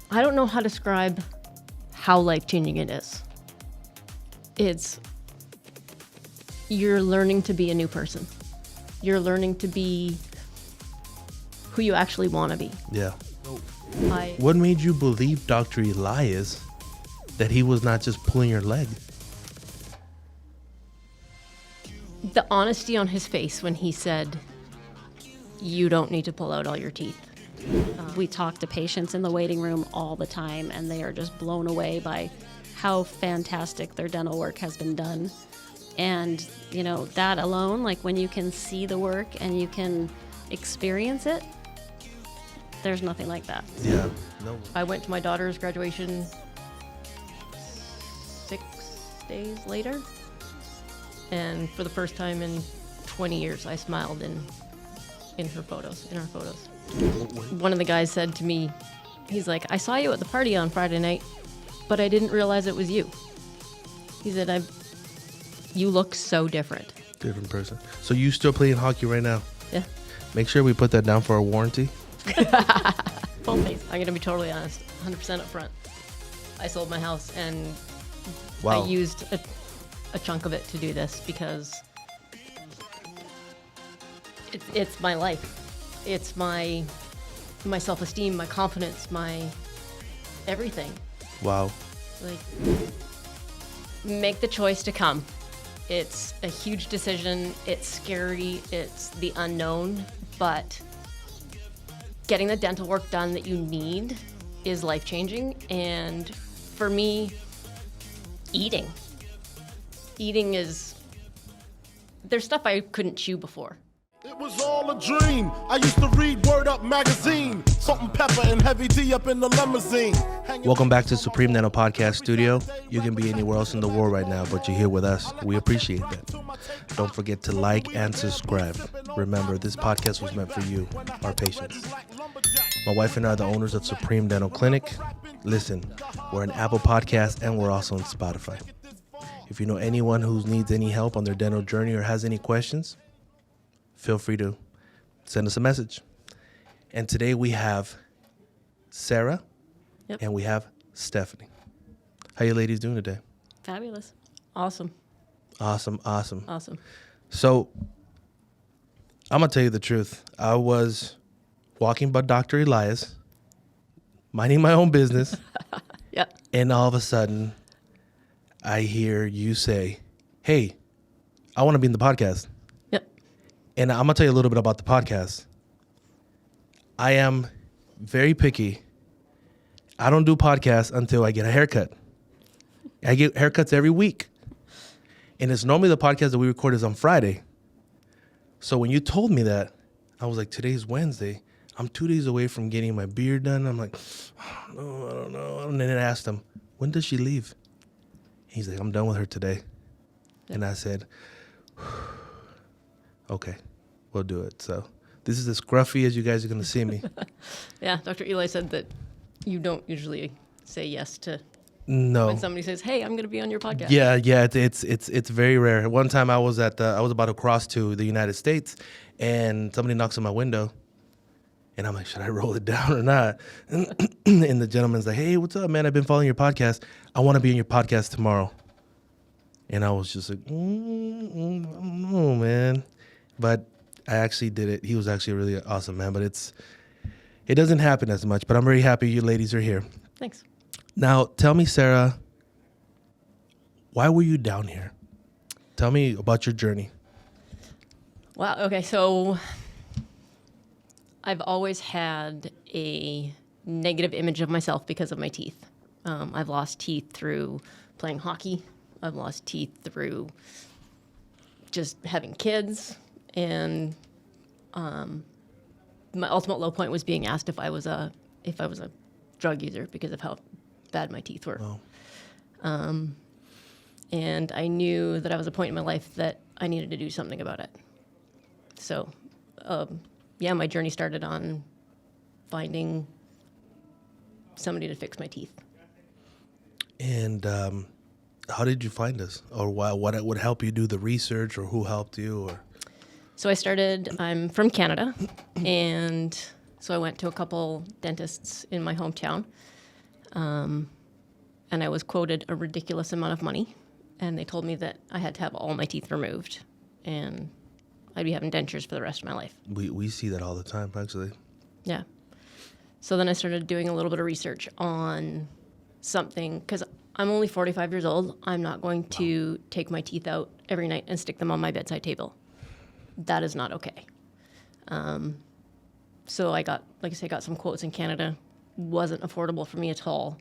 I don't know how to describe how life-changing it is. You're learning to be a new person. You're learning to be who you actually want to be. Yeah. What made you believe Dr. Elias that he was not just pulling your leg? The honesty on his face when he said, you don't need to pull out all your teeth. We talk to patients in the waiting room all the time, and they are just blown away by how fantastic their dental work has been done. And, you know, that alone, like when you can see the work and you can experience it, there's nothing like that. Yeah. No. I went to my daughter's graduation 6 days later, and for the first time in 20 years, I smiled in our photos. One of the guys said to me, he's like, I saw you at the party on Friday night, but I didn't realize it was you. He said, you look so different. Different person. So you still playing hockey right now? Yeah. Make sure we put that down for a warranty. Full face. I'm going to be totally honest, 100% up front. I sold my house and Wow. I used a chunk of it to do this because it's my life. It's my self-esteem, my confidence, my everything. Wow. Like, make the choice to come. It's a huge decision. It's scary. It's the unknown, but getting the dental work done that you need is life-changing. And for me, eating is, there's stuff I couldn't chew before. It was all a dream. I used to read Word Up magazine. Salt and pepper and heavy D up in the limousine. Welcome back to Supremedental Podcast Studio. You can be anywhere else in the world right now, but you're here with us. We appreciate that. Don't forget to like and subscribe. Remember, this podcast was meant for you, our patients. My wife and I are the owners of Supreme Dental Clinic. Listen, we're an Apple Podcast and we're also on Spotify. If you know anyone who needs any help on their dental journey or has any questions, feel free to send us a message. And today we have Sara and we have Stephanie. How you ladies doing today? Fabulous. Awesome. Awesome. So, I'm going to tell you the truth. I was walking by Dr. Elias, minding my own business. Yep. And all of a sudden, I hear you say, hey, I want to be in the podcast. Yep. And I'm going to tell you a little bit about the podcast. I am very picky. I don't do podcasts until I get a haircut. I get haircuts every week. And it's normally the podcast that we record is on Friday. So when you told me that, I was like, today's Wednesday. I'm 2 days away from getting my beard done. I'm like, I don't know. And then I asked him, when does she leave? He's like, I'm done with her today. Yeah. And I said, okay, we'll do it. So this is as scruffy as you guys are going to see me. Yeah, Dr. Eli said that you don't usually say yes to when somebody says, hey, I'm going to be on your podcast. Yeah, it's very rare. One time I was about to cross to the United States and somebody knocks on my window. And I'm like, should I roll it down or not? And the gentleman's like, hey, what's up, man? I've been following your podcast. I want to be on your podcast tomorrow. And I was just like, I don't know, man. But I actually did it. He was actually a really awesome man. But it doesn't happen as much. But I'm very happy you ladies are here. Thanks. Now, tell me, Sara, why were you down here? Tell me about your journey. Wow. Okay. So I've always had a negative image of myself because of my teeth. I've lost teeth through playing hockey. I've lost teeth through just having kids. And my ultimate low point was being asked if I was a drug user because of how bad my teeth were. Wow. And I knew that I was at a point in my life that I needed to do something about it. So, my journey started on finding somebody to fix my teeth. And how did you find us? Or what would help you do the research, or who helped you? Or So I'm from Canada, and so I went to a couple dentists in my hometown. And I was quoted a ridiculous amount of money. And they told me that I had to have all my teeth removed. And I'd be having dentures for the rest of my life. We see that all the time, actually. Yeah. So then I started doing a little bit of research on something, because I'm only 45 years old. I'm not going to take my teeth out every night and stick them on my bedside table. That is not okay. So I got, like I say, got some quotes in Canada. Wasn't affordable for me at all.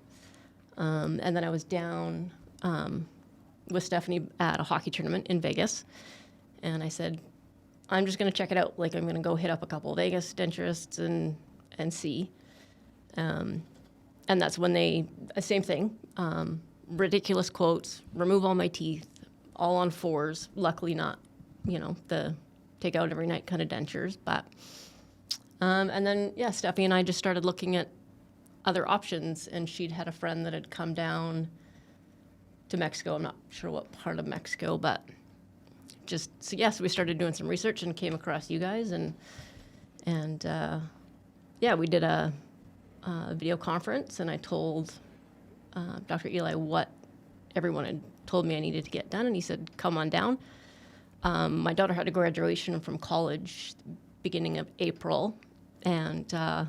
And then I was down with Stephanie at a hockey tournament in Vegas. And I said, I'm just going to check it out. Like, I'm going to go hit up a couple of Vegas denturists and see. And that's when they, same thing, ridiculous quotes, remove all my teeth, all on 4s. Luckily not, the take out every night kind of dentures. But, and then, yeah, Stephanie and I just started looking at other options. And she'd had a friend that had come down to Mexico. I'm not sure what part of Mexico, but so we started doing some research and came across you guys. And we did a video conference, and I told Dr. Eli what everyone had told me I needed to get done, and he said, come on down. My daughter had a graduation from college beginning of April, and I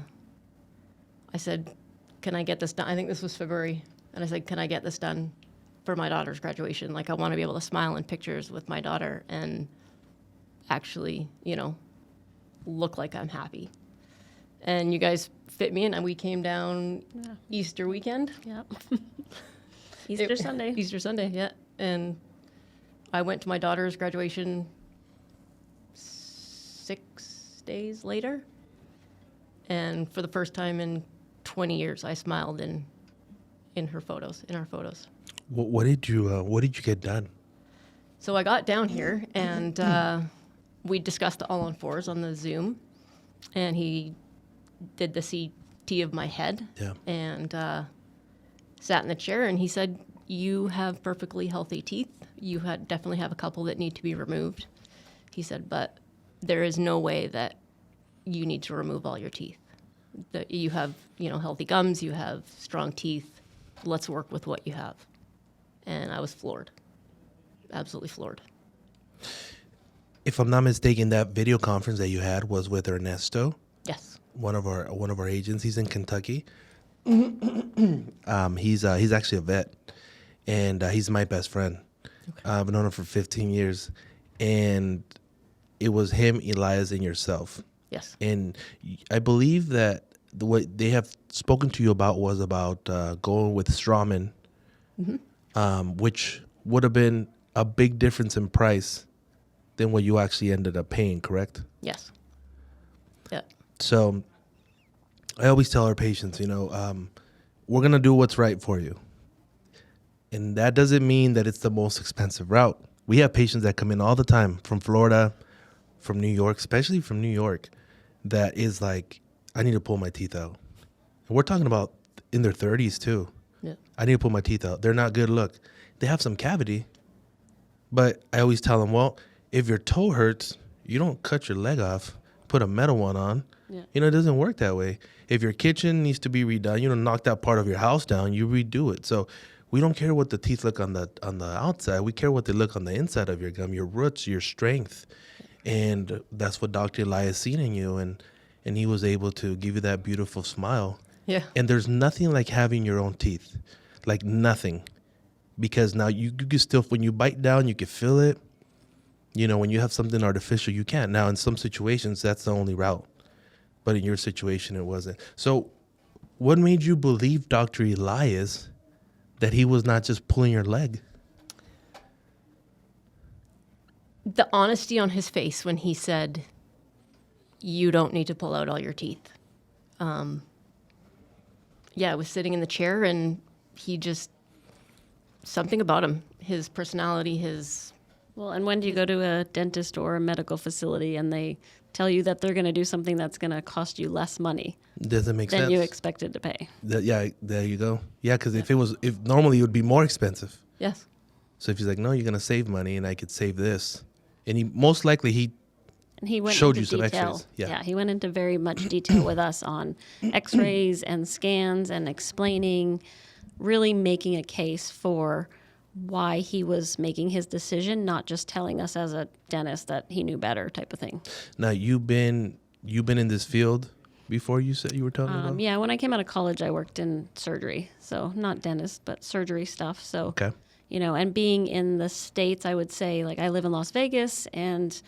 said, can I get this done? I think this was February, and I said, can I get this done for my daughter's graduation? Like, I want to be able to smile in pictures with my daughter and actually, look like I'm happy. And you guys fit me in, and we came down Easter weekend. Yep. Easter Sunday. Easter Sunday, yeah. And I went to my daughter's graduation 6 days later. And for the first time in 20 years, I smiled in our photos. What did you get done? So I got down here, and we discussed the all on 4s on the Zoom, and he did the CT of my head, and sat in the chair, and he said, you have perfectly healthy teeth. You definitely have a couple that need to be removed. He said, but there is no way that you need to remove all your teeth. That you have, healthy gums, you have strong teeth. Let's work with what you have. And I was floored. Absolutely floored. If I'm not mistaken, that video conference that you had was with Ernesto. Yes. One of our agents. He's in Kentucky. He's actually a vet, and he's my best friend. Okay. I've known him for 15 years, and it was him, Elias, and yourself. Yes. And I believe that what they have spoken to you about was about going with Straumann, which would have been a big difference in price than what you actually ended up paying, correct? Yes. Yeah. So I always tell our patients, we're going to do what's right for you. And that doesn't mean that it's the most expensive route. We have patients that come in all the time from Florida, from New York, especially from New York, that is like, I need to pull my teeth out. And we're talking about in their 30s too. Yeah. I need to pull my teeth out. They're not good. Look, they have some cavity, but I always tell them, well, if your toe hurts, you don't cut your leg off, put a metal one on. Yeah. It doesn't work that way. If your kitchen needs to be redone, knock that part of your house down, you redo it. So we don't care what the teeth look on the outside. We care what they look on the inside of your gum, your roots, your strength. And that's what Dr. Elias seen in you. And he was able to give you that beautiful smile. Yeah. And there's nothing like having your own teeth, like nothing. Because now you can still, when you bite down, you can feel it. When you have something artificial, you can't. Now, in some situations, that's the only route. But in your situation, it wasn't. So what made you believe Dr. Elias that he was not just pulling your leg? The honesty on his face when he said, you don't need to pull out all your teeth. I was sitting in the chair, and he just, something about him, his personality, Well, and when do you go to a dentist or a medical facility and they tell you that they're going to do something that's going to cost you less money doesn't make sense than you expected to pay? There you go. Yeah, because if normally it would be more expensive. Yes. So if he's like, no, you're going to save money, and I could save this. And he most likely, And he went Showed into you some detail. X-rays. Yeah. He went into very much detail with us on X-rays and scans and explaining, really making a case for why he was making his decision, not just telling us as a dentist that he knew better type of thing. Now you've been in this field before. You said you were telling me about. Yeah, when I came out of college, I worked in surgery, so not dentist, but surgery stuff. So, Okay. And being in the States, I would say, like, I live in Las Vegas, and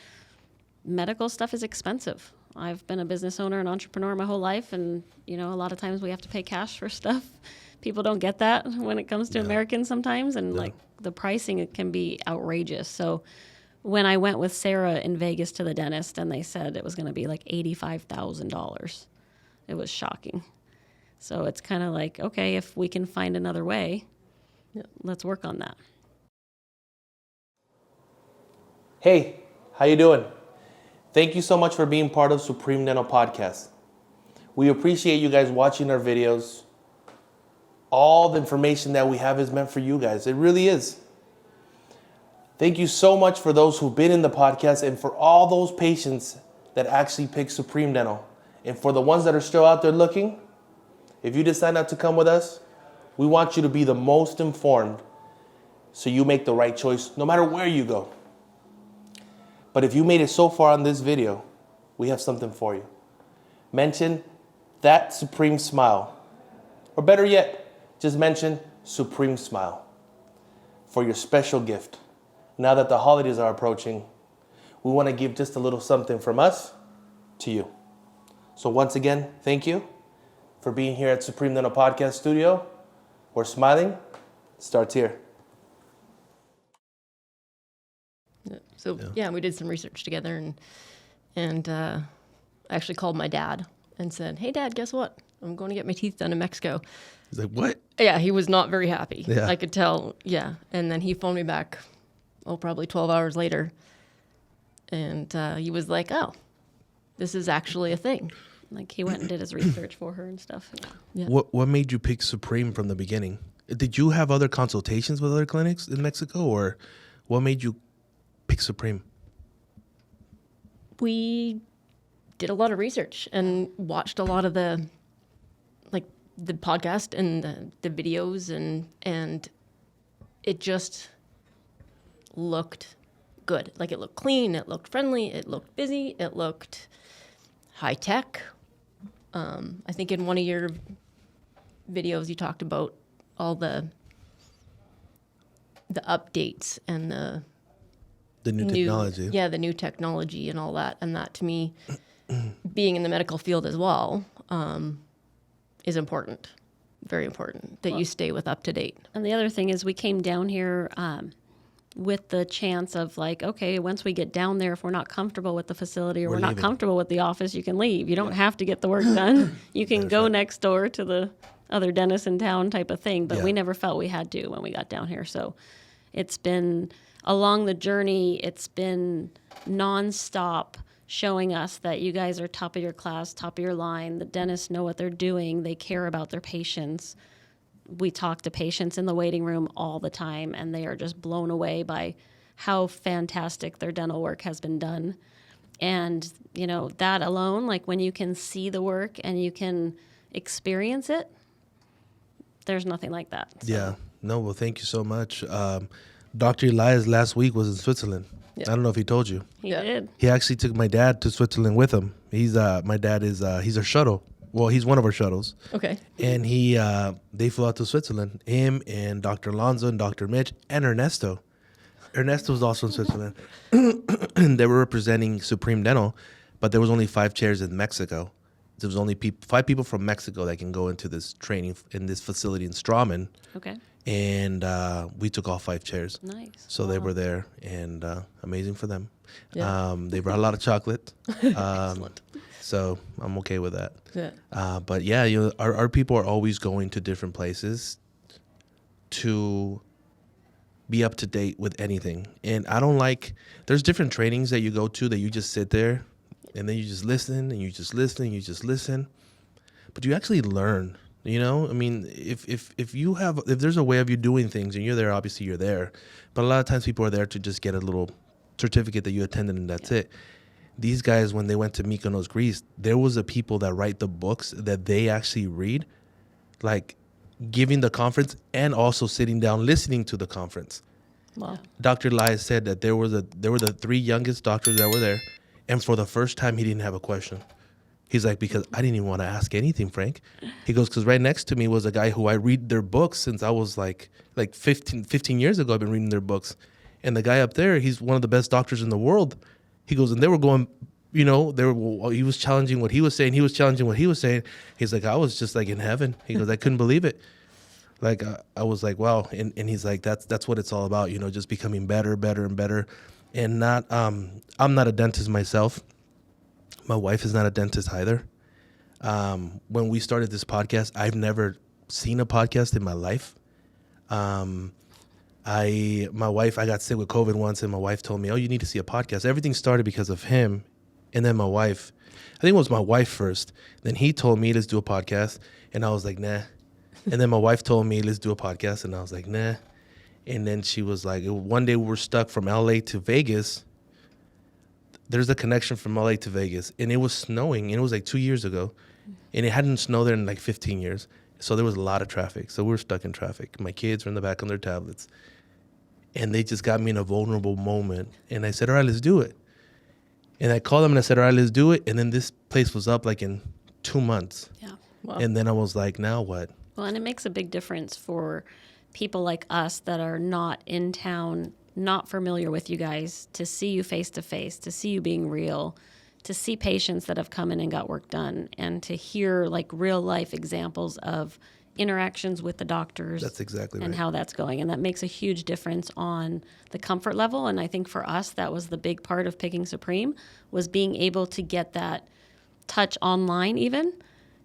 medical stuff is expensive. I've been a business owner and entrepreneur my whole life, and, a lot of times we have to pay cash for stuff. People don't get that when it comes to Americans sometimes, and, like, the pricing, it can be outrageous. So when I went with Sarah in Vegas to the dentist, and they said it was going to be like $85,000, it was shocking. So it's kind of like, okay, if we can find another way, let's work on that. Hey, how you doing? Thank you so much for being part of Supreme Dental Podcast. We appreciate you guys watching our videos. All the information that we have is meant for you guys. It really is. Thank you so much for those who've been in the podcast and for all those patients that actually pick Supreme Dental. And for the ones that are still out there looking, if you decide not to come with us, we want you to be the most informed so you make the right choice no matter where you go. But if you made it so far on this video, we have something for you. Mention that Supreme Smile. Or better yet, just mention Supreme Smile for your special gift. Now that the holidays are approaching, we want to give just a little something from us to you. So once again, thank you for being here at Supreme Dental Podcast Studio, where smiling starts here. So we did some research together, and I actually called my dad and said, "Hey, Dad, guess what? I'm going to get my teeth done in Mexico." He's like, what? Yeah, he was not very happy. Yeah. I could tell. Yeah, and then he phoned me back, probably 12 hours later, and he was like, "Oh, this is actually a thing." Like, he went and did his research for her and stuff. Yeah. What made you pick Supreme from the beginning? Did you have other consultations with other clinics in Mexico, or what made you pick Supreme? We did a lot of research and watched a lot of the podcast and the videos, and it just looked good. Like, it looked clean, it looked friendly, it looked busy, it looked high tech. I think in one of your videos you talked about all the updates and the new technology. Yeah, the new technology and all that. And that, to me, being in the medical field as well, is important. Very important that you stay with up to date. And the other thing is, we came down here with the chance of, like, okay, once we get down there, if we're not comfortable with the facility or we're not comfortable with the office, you can leave. You don't have to get the work done. You can go next door to the other dentist in town type of thing. But we never felt we had to when we got down here. So it's been, along the journey, it's been nonstop showing us that you guys are top of your class, top of your line. The dentists know what they're doing. They care about their patients. We talk to patients in the waiting room all the time, and they are just blown away by how fantastic their dental work has been done. And, that alone, like, when you can see the work and you can experience it, there's nothing like that. So. Yeah. No, well, thank you so much. Dr. Elias last week was in Switzerland. Yeah. I don't know if he told you. He did. He actually took my dad to Switzerland with him. He's my dad is he's a shuttle. Well, he's one of our shuttles. Okay. And they flew out to Switzerland. Him and Dr. Alonzo and Dr. Mitch and Ernesto. Ernesto was also in Switzerland. And they were representing Supreme Dental, but there was only 5 chairs in Mexico. There was only 5 people from Mexico that can go into this training in this facility in Strawman. Okay. And we took all 5 chairs. Nice. So they were there, and amazing for them. Yeah. They brought a lot of chocolate. Excellent. So I'm okay with that. Yeah. But yeah, our people are always going to different places to be up to date with anything. And I don't like, there's different trainings that you go to that you just sit there and then you just listen and you just listen and you just listen. But you actually learn, I mean, if there's a way of you doing things and you're there, obviously you're there. But a lot of times people are there to just get a little certificate that you attended and that's it. these guys, when they went to Mykonos, Greece, there was a people that write the books that they actually read, like giving the conference and also sitting down listening to the conference. Wow. Dr. Elias said that there were the 3 youngest doctors that were there, and for the first time he didn't have a question. He's like, because I didn't even want to ask anything, Frank. He goes, because right next to me was a guy who I read their books since I was like 15 years ago. I've been reading their books. And the guy up there, he's one of the best doctors in the world. He goes, and they were going, he was challenging what he was saying. He was challenging what he was saying. He's like, I was just like in heaven. He goes, I couldn't believe it. Like, I was like, wow. And he's like, that's what it's all about, just becoming better, better, and better. And not, I'm not a dentist myself. My wife is not a dentist either. When we started this podcast, I've never seen a podcast in my life. My wife, I got sick with COVID once, and my wife told me, oh, you need to see a podcast. Everything started because of him. And then my wife, I think it was my wife first. Then he told me, let's do a podcast. And I was like, nah. And then my wife told me, let's do a podcast. And I was like, nah. And then she was like, one day we were stuck from LA to Vegas. There's a connection from LA to Vegas, and it was snowing, and it was like 2 years ago, and it hadn't snowed there in like 15 years. So there was a lot of traffic. So we were stuck in traffic. My kids were in the back on their tablets, and they just got me in a vulnerable moment. And I said, all right, let's do it. And I called them and I said, all right, let's do it. And then this place was up like in 2 months. Yeah. Wow. And then I was like, now what? Well, and it makes a big difference for people like us that are not in town, not familiar with you guys, to see you face to face, to see you being real, to see patients that have come in and got work done, and to hear like real life examples of interactions with the doctors. That's exactly and right. how that's going. And that makes a huge difference on the comfort level. And I think for us, that was the big part of picking Supreme, was being able to get that touch online even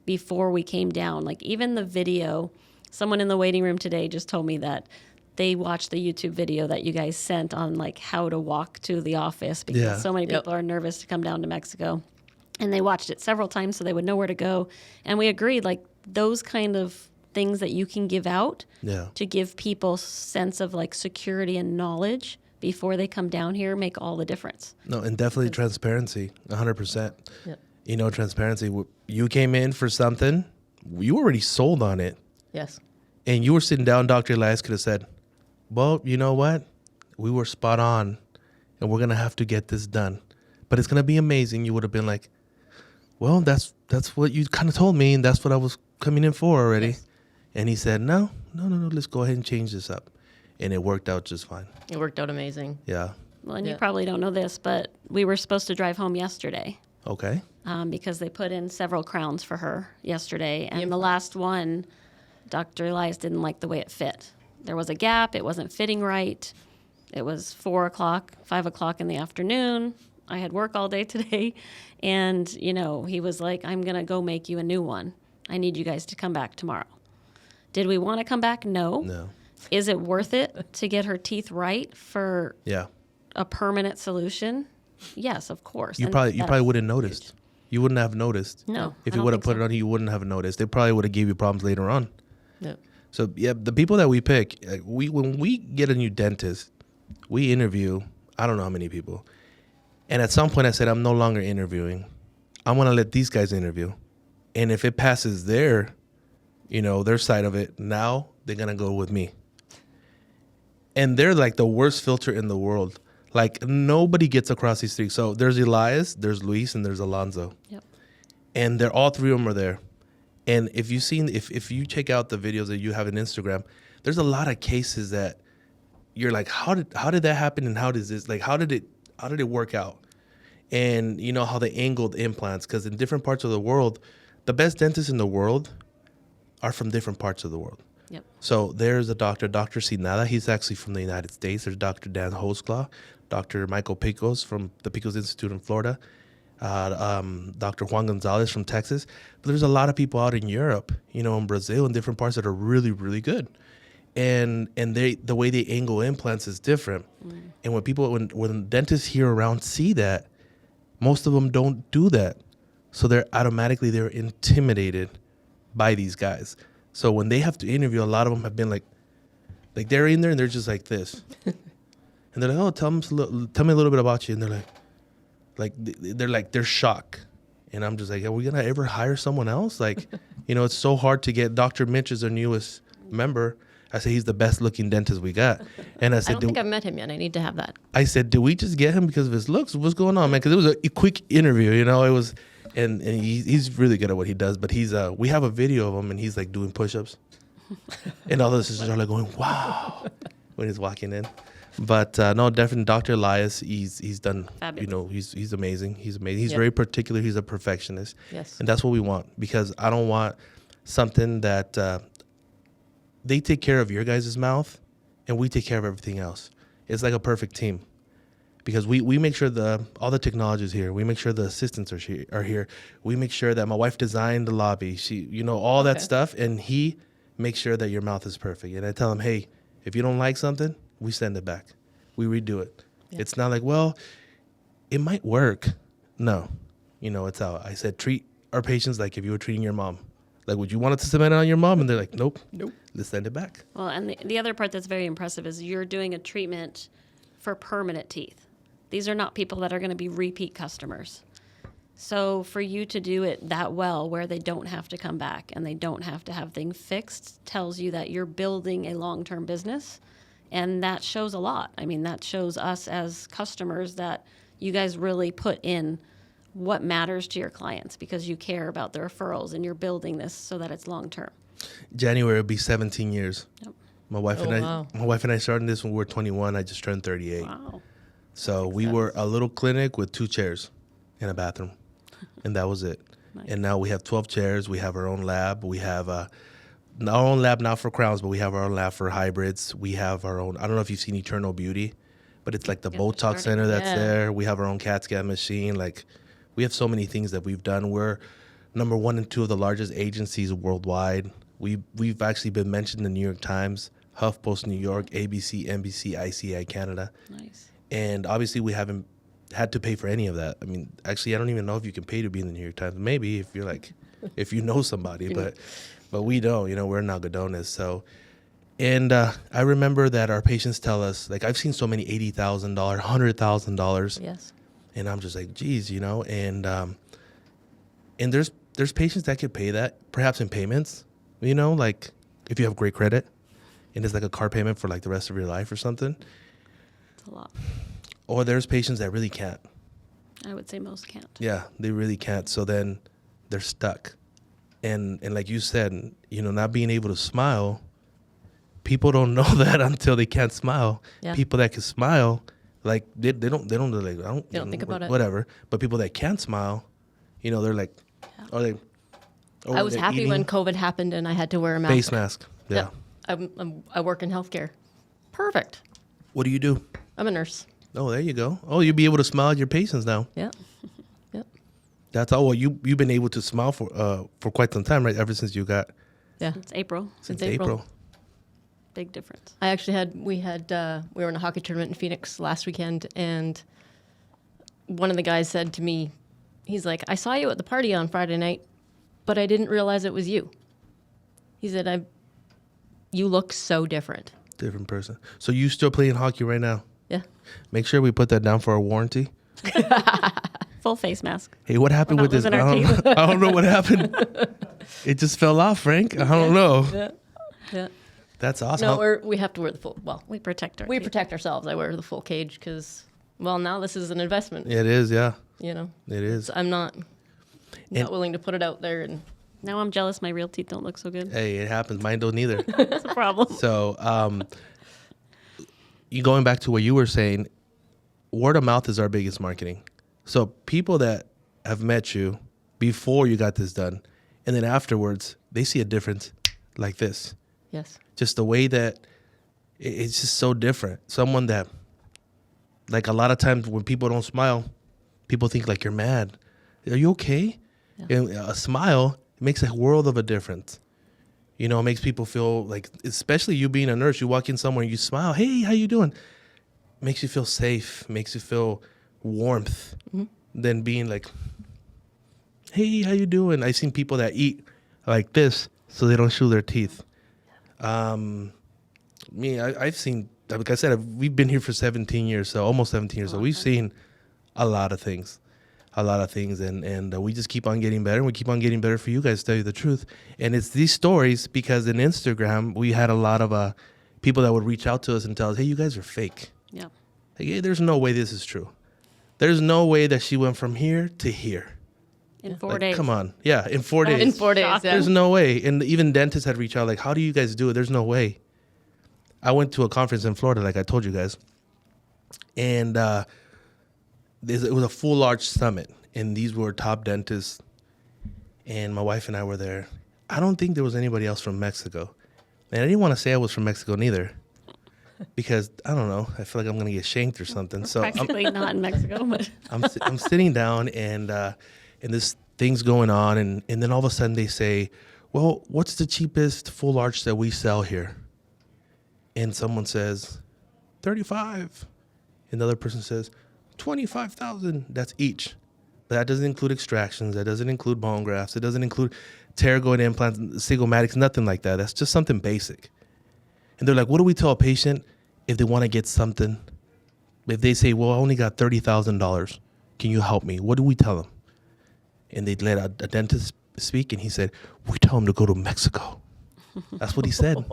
before we came down. Like even the video, someone in the waiting room today just told me that they watched the YouTube video that you guys sent on like how to walk to the office, because so many people are nervous to come down to Mexico. And they watched it several times so they would know where to go. And we agreed, like those kind of things that you can give out to give people sense of like security and knowledge before they come down here make all the difference. No, and definitely transparency, 100%. Yep. Transparency. You came in for something, you already sold on it. Yes. And you were sitting down, Dr. Elias could have said, well, you know what? We were spot on, and we're going to have to get this done. But it's going to be amazing. You would have been like, well, that's what you kind of told me, and that's what I was coming in for already. Yes. And he said, no, let's go ahead and change this up. And it worked out just fine. It worked out amazing. Yeah. Well, and you probably don't know this, but we were supposed to drive home yesterday. Okay. Because they put in several crowns for her yesterday. And the last one, Dr. Elias didn't like the way it fit. There was a gap. It wasn't fitting right. It was 4 o'clock, 5 o'clock in the afternoon. I had work all day today. And, he was like, I'm going to go make you a new one. I need you guys to come back tomorrow. Did we want to come back? No. Is it worth it to get her teeth right for a permanent solution? Yes, of course. You probably wouldn't have noticed. You wouldn't have noticed. No. If you would have put it on, you wouldn't have noticed. They probably would have gave you problems later on. Yep. So, the people that we pick, when we get a new dentist, we interview, I don't know how many people. And at some point I said, I'm no longer interviewing. I'm going to let these guys interview. And if it passes their side of it, now they're going to go with me. And they're like the worst filter in the world. Like nobody gets across these 3. So there's Elias, there's Luis, and there's Alonzo. Yep. And they're all 3 of them are there. And if you check out the videos that you have on Instagram, there's a lot of cases that you're like, how did that happen, and how does this, like, how did it work out? And you know how they angled implants, because in different parts of the world, the best dentists in the world are from different parts of the world. Yep. So there's a Dr. Sinada. He's actually from the United States. There's Dr. Dan Hosclaw, Dr. Michael Picos from the Picos Institute in Florida, Dr. Juan Gonzalez from Texas. But there's a lot of people out in Europe, in Brazil and different parts that are really, really good. And the way they angle implants is different. And when dentists here around see that, most of them don't do that. So they're intimidated by these guys. So when they have to interview, a lot of them have been like they're in there and they're just like this. And they're like, oh, tell me a little bit about you. And they're like, Like they're shocked. And I'm just like, are we going to ever hire someone else? Like, it's so hard to get. Dr. Mitch is our newest member. I said, he's the best looking dentist we got. And I said, I don't think I've met him yet. I need to have that. I said, did we just get him because of his looks? What's going on, man? Because it was a quick interview, it was, and he's really good at what he does. But we have a video of him, and he's like doing push-ups. And all the sisters are like going, wow, when he's walking in. But no, definitely Dr. Elias, he's done, Fabulous. he's amazing. He's amazing. He's Yep. very particular. He's a perfectionist. Yes. And that's what we want, because I don't want something that they take care of your guys' mouth and we take care of everything else. It's like a perfect team, because we make sure all the technology is here. We make sure the assistants are here. We make sure that my wife designed the lobby. She, all that stuff. And he makes sure that your mouth is perfect. And I tell him, hey, if you don't like something, we send it back. We redo it. Yeah. It's not like, well, it might work. No, it's how I said, treat our patients like if you were treating your mom. Like, would you want it to cement on your mom? And they're like, nope. Let's send it back. Well, and the other part that's very impressive is you're doing a treatment for permanent teeth. These are not people that are going to be repeat customers. So for you to do it that well, where they don't have to come back and they don't have to have things fixed, tells you that you're building a long-term business. And that shows a lot. I mean, that shows us as customers that you guys really put in what matters to your clients, because you care about the referrals and you're building this so that it's long-term. January will be 17 years. Yep. My wife Oh, wow. my wife and I started this when we were 21. I just turned 38. Wow. So we were a little clinic with 2 chairs and a bathroom, and that was it. Nice. And now we have 12 chairs. We have our own lab. We have our own lab now for crowns, but we have our own lab for hybrids. We have our own. I don't know if you've seen Eternal Beauty, but it's like the Yeah, Botox started. center that's Yeah. there. We have our own CAT scan machine. Like, we have so many things that we've done. We're number 1 and 2 of the largest agencies worldwide. We've actually been mentioned in the New York Times, HuffPost New York, ABC, NBC, ICI Canada. Nice. And obviously we haven't had to pay for any of that. I mean, actually, I don't even know if you can pay to be in the New York Times. Maybe if you're like, if you know somebody, but we don't, we're in Algodones. So, and I remember that our patients tell us, like, I've seen so many $80,000, $100,000. Yes. And I'm just like, geez, and there's patients that could pay that, perhaps in payments, like if you have great credit and it's like a car payment for like the rest of your life or something. It's a lot. Or there's patients that really can't. I would say most can't. Yeah, they really can't. So then they're stuck. And like you said, not being able to smile, people don't know that until they can't smile. Yeah. People that can smile, like they don't like, I don't, They don't think about it. Whatever. But people that can't smile, they're like, are they? I was happy when COVID happened and I had to wear a mask. Face mask. Yeah. Yep. I work in healthcare. Perfect. What do you do? I'm a nurse. Oh, there you go. Oh, you'll be able to smile at your patients now. Yeah. Yep. That's all. Well, you've been able to smile for quite some time, right? Ever since you got Yeah. It's April. since April. April. Big difference. I actually we were in a hockey tournament in Phoenix last weekend, and one of the guys said to me, he's like, I saw you at the party on Friday night, but I didn't realize it was you. He said, you look so different. Different person. So you still playing hockey right now? Yeah. Make sure we put that down for our warranty. Full face mask. Hey, what happened We're with this? not losing our teeth. I don't know what happened. It just fell off, Frank. I don't know. Yeah. Yeah. That's awesome. No, we have to wear the full, We protect our we teeth. protect ourselves. I wear the full cage because, well, now this is an investment, It is, yeah. It It is. I'm not And- willing to put it out there. And Now I'm jealous my real teeth don't look so good. Hey, it happens. Mine don't either. That's a problem. So, you going back to what you were saying, word of mouth is our biggest marketing. So people that have met you before you got this done, and then afterwards, they see a difference like this. yes. Just the way that it's just so different. Someone that, like, a lot of times when people don't smile, people think like you're mad. Are you okay? Yeah. And a smile makes a world of a difference. It makes people feel like, especially you being a nurse, you walk in somewhere and you smile, hey, how you doing? Makes you feel safe, makes you feel warmth than being like, hey, how you doing? I've seen people that eat like this so they don't chew their teeth. I've seen, like I said, we've been here for 17 years, so almost 17 years, so we've seen a lot of things. a lot of things, and we just keep on getting better, and we keep on getting better for you guys, to tell you the truth. And it's these stories because in Instagram we had a lot of people that would reach out to us and tell us, hey, you guys are fake. Yeah. Like, hey, there's no way this is true. There's no way that she went from here to here. In 4 Like, days. come on. Yeah, in 4 days. In 4 days, yeah. There's no way. And even dentists had reached out like, how do you guys do it? There's no way. I went to a conference in Florida, like I told you guys. And it was a full large summit. And these were top dentists. And my wife and I were there. I don't think there was anybody else from Mexico. And I didn't want to say I was from Mexico neither. Because, I don't know, I feel like I'm going to get shanked or something. So Practically not in Mexico, but I'm sitting down and this thing's going on. And then all of a sudden they say, well, what's the cheapest full arch that we sell here? And someone says, 35. And the other person says, 25,000. That's each. But that doesn't include extractions. That doesn't include bone grafts. It doesn't include pterygoid implants, zygomatics, nothing like that. That's just something basic. And they're like, what do we tell a patient if they want to get something? If they say, well, I only got $30,000. Can you help me? What do we tell them? And they let a dentist speak, and he said, we tell them to go to Mexico. That's what he said.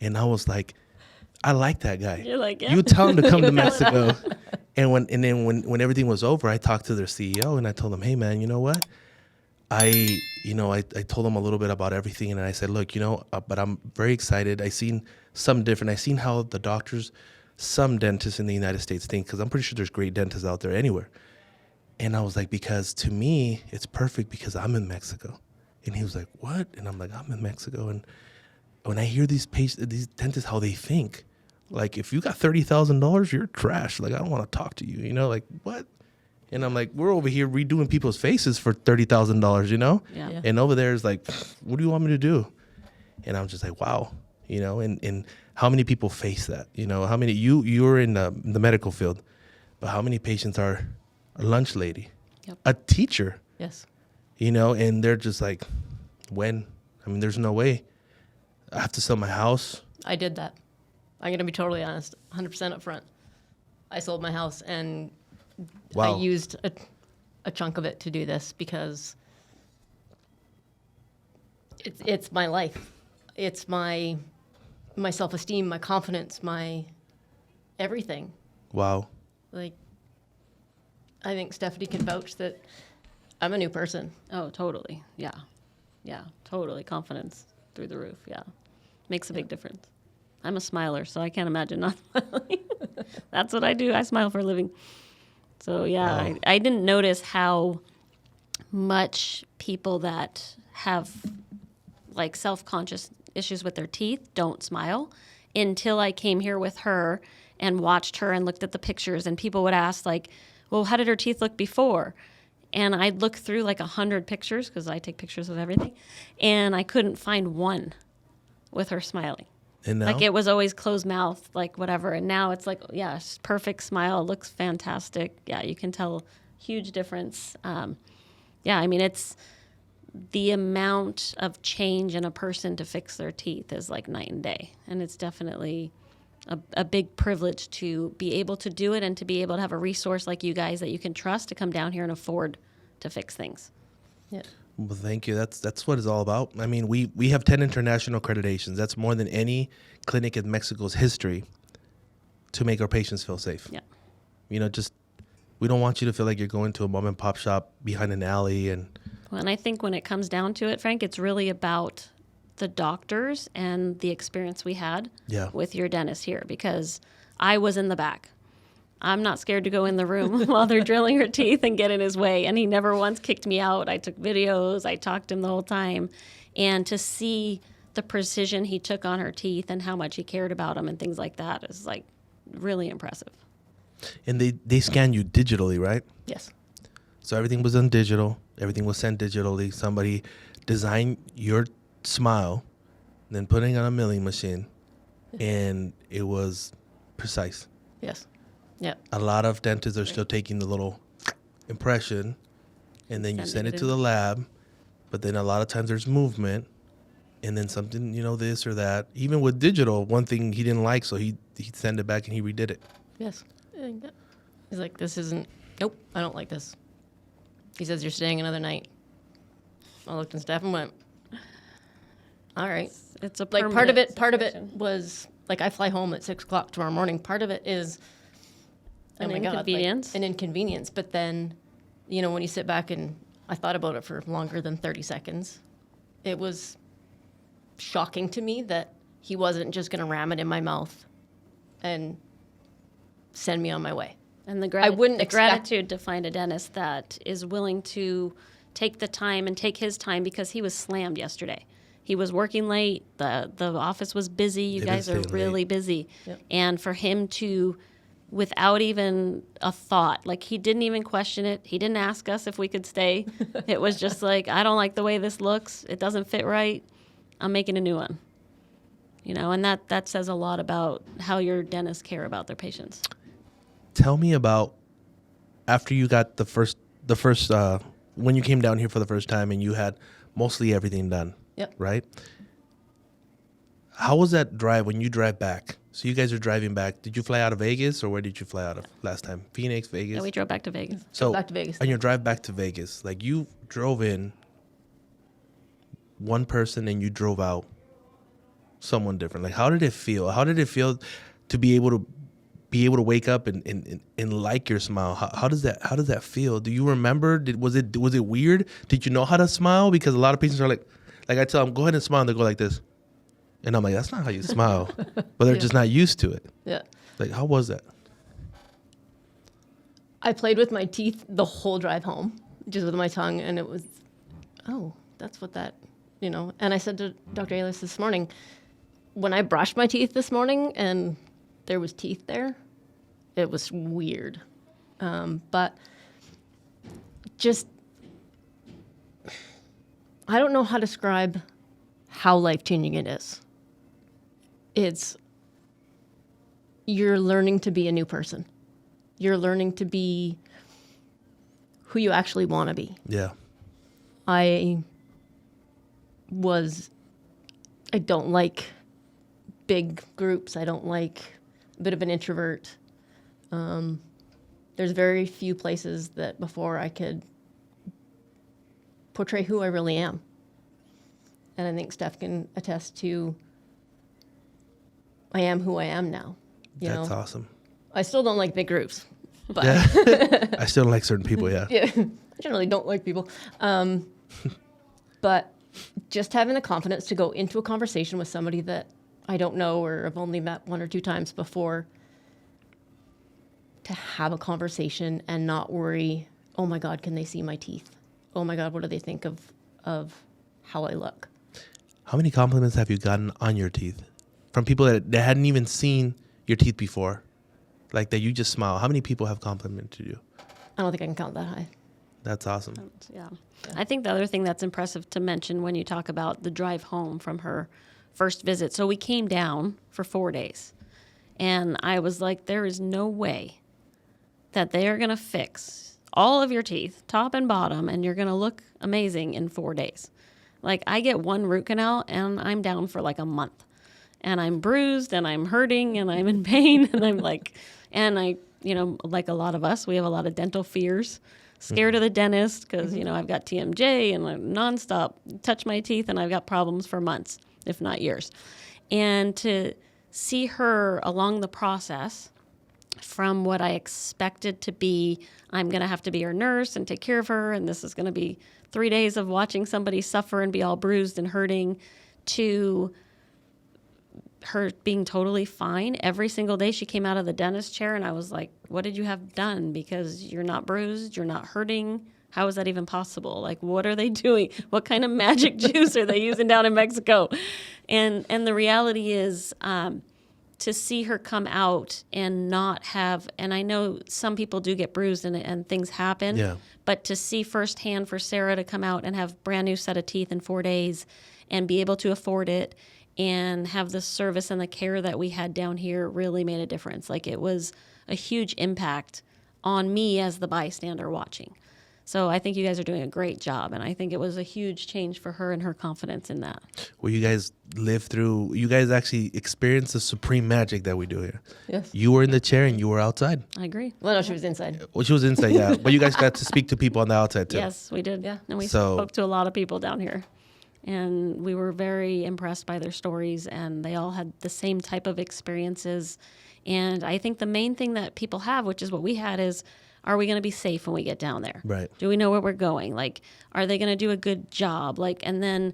And I was like, I like that guy. You're like, yeah. You tell him to come to Mexico. And then when everything was over, I talked to their CEO, and I told him, hey, man, you know what? I told him a little bit about everything, and I said, look, but I'm very excited. I seen something different. I seen how the doctors, some dentists in the United States think, because I'm pretty sure there's great dentists out there anywhere. And I was like, because to me, it's perfect because I'm in Mexico. And he was like, what? And I'm like, I'm in Mexico. And when I hear these dentists, how they think, like, if you got $30,000, you're trash. Like, I don't want to talk to you, like, what? And I'm like, we're over here redoing people's faces for $30,000, Yeah. And over there is like, what do you want me to do? And I'm just like, wow, and how many people face that? How many, you're in the medical field, but how many patients are a lunch lady, Yep. a teacher, Yes. and they're just like, when? I mean, there's no way. I have to sell my house. I did that. I'm going to be totally honest, 100% up front. I sold my house, and Wow. I used a chunk of it to do this because it's my life. It's my self-esteem, my confidence, my everything. Wow. Like, I think Stephanie can vouch that I'm a new person. Oh, totally. Yeah. Yeah, totally. Confidence through the roof. Yeah. Makes a big difference. I'm a smiler, so I can't imagine not smiling. That's what I do. I smile for a living. So, yeah, Wow. I didn't notice how much people that have, like, self-conscious issues with their teeth don't smile until I came here with her and watched her and looked at the pictures. And people would ask, like, well, how did her teeth look before? And I'd look through, like, 100 pictures, because I take pictures of everything, and I couldn't find one with her smiling. And now? Like, it was always closed mouth, like, whatever. And now it's like, yeah, perfect smile. Looks fantastic. Yeah, you can tell huge difference. Yeah, I mean, it's the amount of change in a person to fix their teeth is like night and day. And it's definitely a big privilege to be able to do it and to be able to have a resource like you guys that you can trust to come down here and afford to fix things. Yeah. Well, thank you. That's what it's all about. I mean, we have 10 international accreditations. That's more than any clinic in Mexico's history to make our patients feel safe. Yeah. We don't want you to feel like you're going to a mom and pop shop behind an alley. And Well, and I think when it comes down to it, Frank, it's really about the doctors and the experience we had with your dentist here, because I was in the back. I'm not scared to go in the room while they're drilling her teeth and get in his way. And he never once kicked me out. I took videos. I talked to him the whole time. And to see the precision he took on her teeth and how much he cared about them and things like that is, like, really impressive. And they scan you digitally, right? Yes. So everything was done digital. Everything was sent digitally. Somebody designed your smile, then putting on a milling machine, and it was precise. Yes. Yeah. A lot of dentists are still taking the little impression, and then you send Sending it it to in. the lab, but then a lot of times there's movement, and then something, this or that. Even with digital, one thing he didn't like, so he'd send it back and he redid it. Yes. He's like, this isn't, nope, I don't like this. He says, you're staying another night. I looked at Steph and went, all right. It's a Like part of it situation. was like I fly home at 6 o'clock tomorrow morning. Part of it is An oh my God, like, inconvenience. an inconvenience. But then, when you sit back and I thought about it for longer than 30 seconds, it was shocking to me that he wasn't just going to ram it in my mouth and send me on my way. And the, I wouldn't the expect- gratitude to find a dentist that is willing to take the time and take his time, because he was slammed yesterday. He was working late. The office was busy. You They've guys been are staying really late. busy. Yep. And for him to, without even a thought, like he didn't even question it. He didn't ask us if we could stay. It was just like, I don't like the way this looks. It doesn't fit right. I'm making a new one. And that says a lot about how your dentists care about their patients. Tell me about after you got the first when you came down here for the first time and you had mostly everything done. Yep. Right? How was that drive when you drive back? So you guys are driving back. Did you fly out of Vegas or where did you fly out of last time? Phoenix, Vegas? Yeah, we drove back to Vegas. So back to Vegas. On your drive back to Vegas, like you drove in one person and you drove out someone different. Like how did it feel? How did it feel to be able to wake up and like your smile? How does that feel? Do you remember? Was it weird? Did you know how to smile? Because a lot of patients are like I tell them, go ahead and smile, and they go like this. And I'm like, that's not how you smile. But they're just not used to it. Yeah. Like, how was that? I played with my teeth the whole drive home, just with my tongue, and it was, that's what that, And I said to Dr. Aylis this morning, when I brushed my teeth this morning and there was teeth there, it was weird. But just, I don't know how to describe how life-changing it is. You're learning to be a new person. You're learning to be who you actually want to be. Yeah. I don't like big groups. I don't like a bit of an introvert. There's very few places that before I could portray who I really am. And I think Steph can attest to I am who I am now. That's awesome. I still don't like big groups, but Yeah. I still don't like certain people, yeah. yeah, I generally don't like people. But just having the confidence to go into a conversation with somebody that I don't know or have only met one or two times before, to have a conversation and not worry, oh my God, can they see my teeth? Oh my God, what do they think of how I look? How many compliments have you gotten on your teeth from people that hadn't even seen your teeth before? Like that you just smile. How many people have complimented you? I don't think I can count that high. That's awesome. Yeah. I think the other thing that's impressive to mention when you talk about the drive home from her first visit. So we came down for 4 days, and I was like, there is no way that they are going to fix all of your teeth, top and bottom, and you're going to look amazing in 4 days. Like, I get one root canal, and I'm down for like a month. And I'm bruised, and I'm hurting, and I'm in pain, and I'm like, and I, like a lot of us, we have a lot of dental fears. Scared of the dentist because, I've got TMJ and I'm nonstop touch my teeth, and I've got problems for months, if not years. And to see her along the process from what I expected to be, I'm going to have to be her nurse and take care of her, and this is going to be 3 days of watching somebody suffer and be all bruised and hurting, to her being totally fine. Every single day she came out of the dentist chair, and I was like, what did you have done? Because you're not bruised, you're not hurting. How is that even possible? Like, what are they doing? What kind of magic juice are they using down in Mexico? And the reality is, to see her come out and not have, and I know some people do get bruised and things happen, Yeah. but to see firsthand for Sara to come out and have brand new set of teeth in 4 days and be able to afford it and have the service and the care that we had down here really made a difference. Like, it was a huge impact on me as the bystander watching. So I think you guys are doing a great job, and I think it was a huge change for her and her confidence in that. Well, you guys you guys actually experienced the supreme magic that we do here. Yes. You were in the chair and you were outside. I agree. Well, no, she was inside. Well, she was inside, yeah. But you guys got to speak to people on the outside, too. Yes, we did. Yeah. And we So- spoke to a lot of people down here. And we were very impressed by their stories, and they all had the same type of experiences. And I think the main thing that people have, which is what we had, is, are we going to be safe when we get down there? Right. Do we know where we're going? Like, are they going to do a good job? Like, and then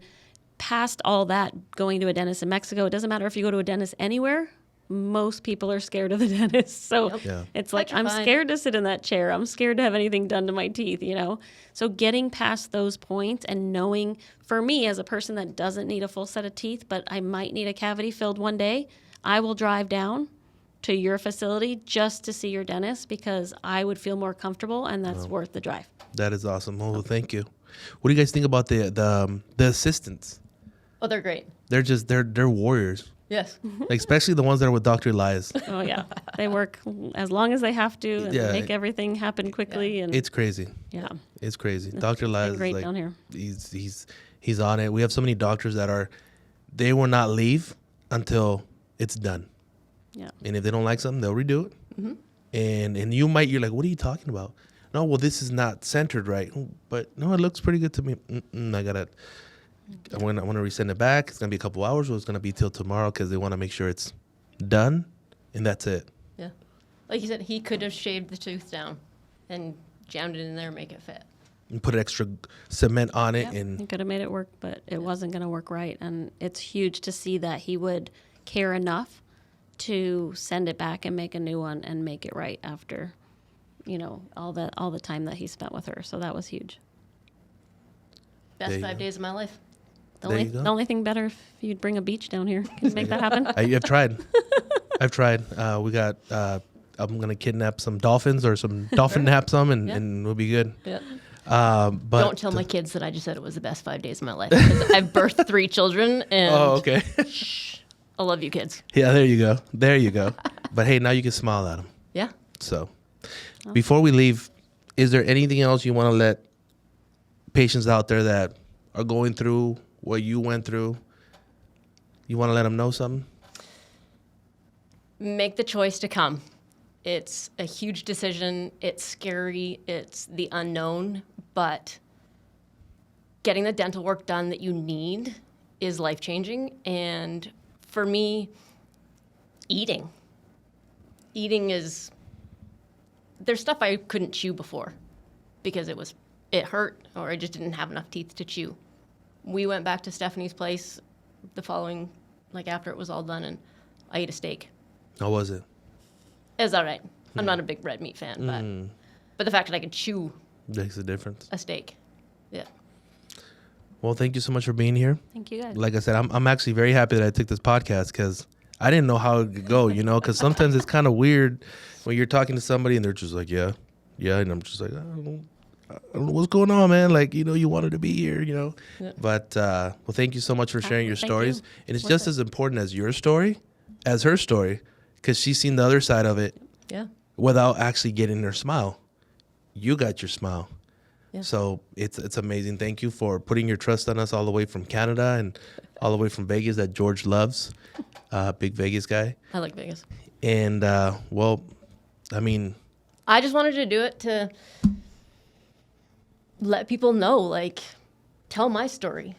past all that, going to a dentist in Mexico, it doesn't matter if you go to a dentist anywhere. Most people are scared of the dentist. So Yeah. it's like, I'm Petrified. scared to sit in that chair. I'm scared to have anything done to my teeth, So getting past those points and knowing, for me as a person that doesn't need a full set of teeth, but I might need a cavity filled one day, I will drive down to your facility just to see your dentist because I would feel more comfortable, and that's worth the drive. That is awesome. Oh, thank you. What do you guys think about the assistants? Oh, they're great. They're warriors. Yes. Like, especially the ones that are with Dr. Elias. Oh yeah, they work as long as they have to and Yeah. make everything happen quickly. And It's crazy. yeah, It's crazy. Dr. Elias is great like, down here. he's on it. We have so many doctors that they will not leave until it's done. Yeah. And if they don't like something, they'll redo it. Mm-hmm. And you're like, what are you talking about? No, well, this is not centered right. But no, it looks pretty good to me. I want to resend it back. It's going to be a couple hours, or it's going to be till tomorrow because they want to make sure it's done, and that's it. Yeah. Like you said, he could have shaved the tooth down and jammed it in there and make it fit. And put extra cement on it. Yeah. And He could have made it work, but it wasn't going to work right. And it's huge to see that he would care enough to send it back and make a new one and make it right after, all the time that he spent with her. So that was huge. Best There you 5 go. days of my life. The There only, you go. the only thing better if you'd bring a beach down here. Can you make that happen? I've tried. I've tried. We got. I'm gonna kidnap some dolphins or some dolphin nap some, and we'll be good. Yeah. But Don't tell my kids that I just said it was the best 5 days of my life. Because I've birthed 3 children, and Oh, okay. I love you kids. Yeah, there you go. There you go. But hey, now you can smile at them. Yeah. So, before we leave, is there anything else you want to let patients out there that are going through what you went through? You want to let them know something? Make the choice to come. It's a huge decision. It's scary. It's the unknown. But getting the dental work done that you need is life-changing. And for me, eating is... There's stuff I couldn't chew before because it hurt or I just didn't have enough teeth to chew. We went back to Stephanie's place the following, after it was all done, and I ate a steak. How was it? It was all right. I'm not a big red meat fan, but the fact that I could chew Makes a difference. a steak, yeah. Well, thank you so much for being here. Thank you guys. Like I said, I'm actually very happy that I took this podcast because I didn't know how it could go, because sometimes it's kind of weird when you're talking to somebody and they're just like, yeah, and I'm just like, I don't know what's going on, man. Like, you wanted to be here, Yeah. But, well, thank you so much for sharing your Thank stories. you. And it's Worth just it. as important as your story as her story because she's seen the other side of it Yeah. without actually getting her smile. You got your smile. Yeah. So it's amazing. Thank you for putting your trust on us all the way from Canada and all the way from Vegas that George loves. Big Vegas guy. I like Vegas. And, well, I mean, I just wanted to do it to let people know, tell my story.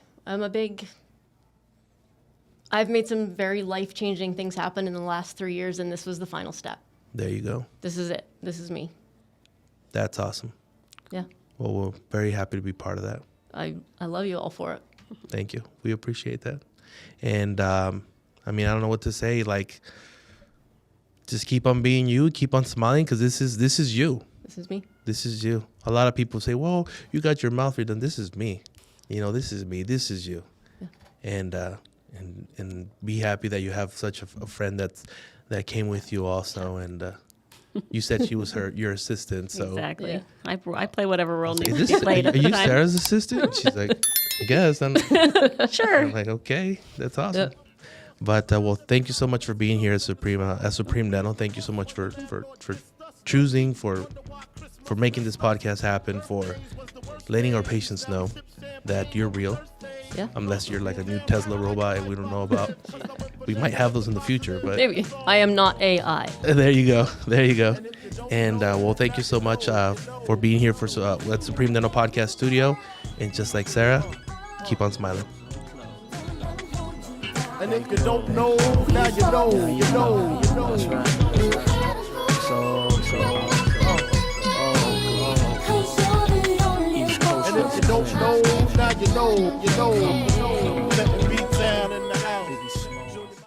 I've made some very life-changing things happen in the last 3 years, and this was the final step. there you go. This is it. This is me. That's awesome. Yeah. Well, we're very happy to be part of that. I love you all for it. Thank you. We appreciate that. And, I don't know what to say. Just keep on being you. Keep on smiling because this is you. This is me. This is you. A lot of people say, well, you got your mouth redone. This is me. This is me. This is you. Yeah. And be happy that you have such a friend that came with you also. And you said she was your assistant. So Exactly. Yeah. I play whatever role is needs this, to be played are at the you time. Sarah's assistant? And she's like, I guess. And Sure. I'm like, okay, that's awesome. Yeah. But well, thank you so much for being here at Supreme Dental. Thank you so much for choosing for for making this podcast happen, for letting our patients know that you're real. Yeah. Unless you're like a new Tesla robot and we don't know about. We might have those in the future, but Maybe. I am not AI. there you go. There you go. And well, thank you so much for being here for at Supreme Dental Podcast Studio. And just like Sarah, keep on smiling. And if you don't know, now you know, you know, you know. That's right. And if you don't know, now you know, you know.